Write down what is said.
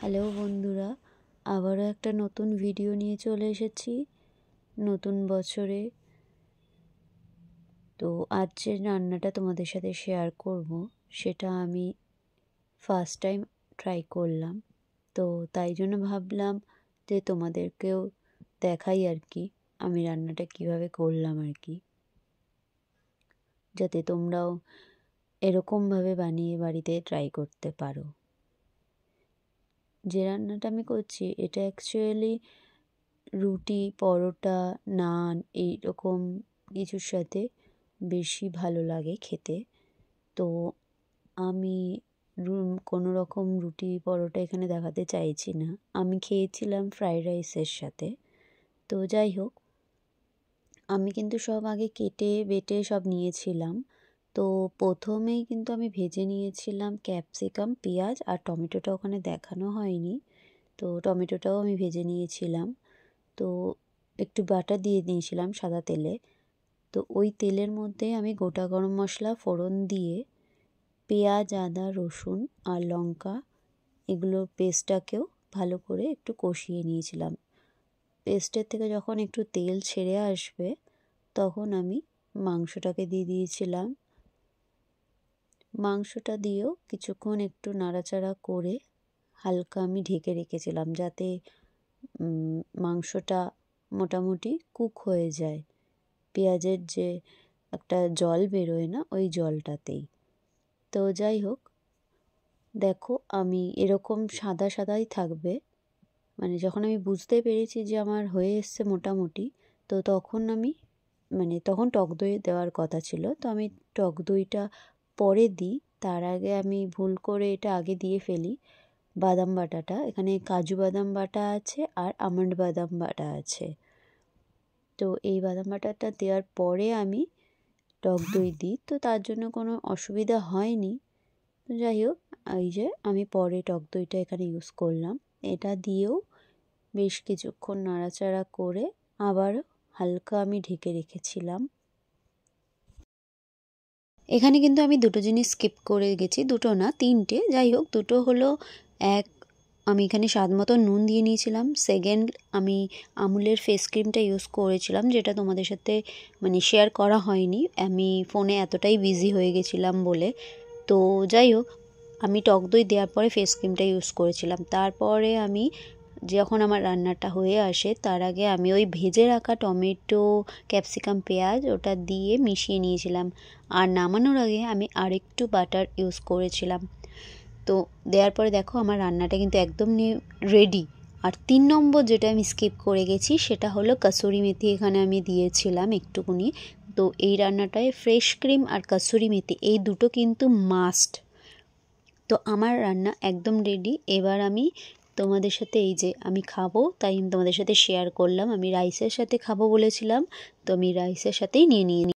Hello বন্ধুরা, আবারও একটা নতুন ভিডিও নিয়ে চলে এসেছি নতুন বছরে। তো আজ যে রান্নাটা তোমাদের সাথে শেয়ার করব সেটা আমি ফার্স্ট টাইম ট্রাই করলাম। তো তাই জন্য ভাবলাম যে তোমাদেরকেও দেখাই আর কি, আমি রান্নাটা কিভাবে করলাম আর কি, যাতে তোমরাও এরকমভাবে বানিয়ে বাড়িতে ট্রাই করতে পারো। যে রান্নাটা আমি করছি এটা অ্যাকচুয়ালি রুটি, পরোটা, নান এইরকম কিছুর সাথে বেশি ভালো লাগে খেতে। তো আমি কোনো রকম রুটি পরোটা এখানে দেখাতে চাইছি না। আমি খেয়েছিলাম ফ্রাইড রাইসের সাথে। তো যাই হোক, আমি কিন্তু সব আগে কেটে বেটে সব নিয়েছিলাম। তো প্রথমেই কিন্তু আমি ভেজে নিয়েছিলাম ক্যাপসিকাম, পেঁয়াজ আর টমেটোটা ওখানে দেখানো হয়নি। তো টমেটোটাও আমি ভেজে নিয়েছিলাম। তো একটু বাটার দিয়ে দিয়েছিলাম সাদা তেলে। তো ওই তেলের মধ্যে আমি গোটা গরম মশলা ফোড়ন দিয়ে পেঁয়াজ, আদা, রসুন আর লঙ্কা এগুলোর পেস্টটাকেও ভালো করে একটু কষিয়ে নিয়েছিলাম। পেস্টের থেকে যখন একটু তেল ছেড়ে আসবে তখন আমি মাংসটাকে দিয়ে দিয়েছিলাম। মাংসটা দিয়েও কিছুক্ষণ একটু নাড়াচাড়া করে হালকা আমি ঢেকে রেখেছিলাম, যাতে মাংসটা মোটামুটি কুক হয়ে যায়। পেঁয়াজের যে একটা জল বেরোয় না, ওই জলটাতেই। তো যাই হোক, দেখো আমি এরকম সাদা সাদাই থাকবে, মানে যখন আমি বুঝতে পেরেছি যে আমার হয়ে এসছে মোটামুটি, তো তখন আমি তখন টক দই দেওয়ার কথা ছিল। তো আমি টক দইটা পরে দিই, তার আগে আমি ভুল করে এটা আগে দিয়ে ফেলি। বাদাম বাটাটা, এখানে কাজু বাদাম বাটা আছে আর আমন্ড বাদাম বাটা আছে। তো এই বাদাম বাটাটা দেওয়ার পরে আমি টক দই দিই, তো তার জন্য কোনো অসুবিধা হয়নি। তো যাই হোক, এই যে আমি পরে টক দইটা এখানে ইউজ করলাম। এটা দিয়েও বেশ কিছুক্ষণ নাড়াচাড়া করে আবার হালকা আমি ঢেকে রেখেছিলাম। এখানে কিন্তু আমি দুটো জিনিস স্কিপ করে গেছি, দুটো না তিনটে। যাই হোক, দুটো হলো, এক, আমি এখানে স্বাদ মতো নুন দিয়ে নিয়েছিলাম। সেকেন্ড, আমি আমুলের ফেস ক্রিমটা ইউজ করেছিলাম, যেটা তোমাদের সাথে শেয়ার করা হয়নি, আমি ফোনে এতটাই বিজি হয়ে গেছিলাম বলে। তো যাই হোক, আমি টক দই দেওয়ার পরে ফেস ক্রিমটা ইউজ করেছিলাম। তারপরে আমি যখন আমার রান্নাটা হয়ে আসে তার আগে আমি ওই ভেজে রাখা টমেটো, ক্যাপসিকাম, পেঁয়াজ ওটা দিয়ে মিশিয়ে নিয়েছিলাম। আর নামানোর আগে আমি আরেকটু বাটার ইউজ করেছিলাম। তো দেওয়ার পরে দেখো আমার রান্নাটা কিন্তু একদম রেডি। আর 3 নম্বর যেটা আমি স্কিপ করে গেছি সেটা হলো কসুরি মেথি, এখানে আমি দিয়েছিলাম একটুকুনি। তো এই রান্নাটায় ফ্রেশ ক্রিম আর কসুরি মেথি এই দুটো কিন্তু মাস্ট। তো আমার রান্না একদম রেডি। এবার আমি তোমাদের সাথে, এই যে আমি খাবো তাই আমি তোমাদের সাথে শেয়ার করলাম। আমি রাইসের সাথে খাবো বলেছিলাম, তো আমি রাইসের সাথেই নিয়ে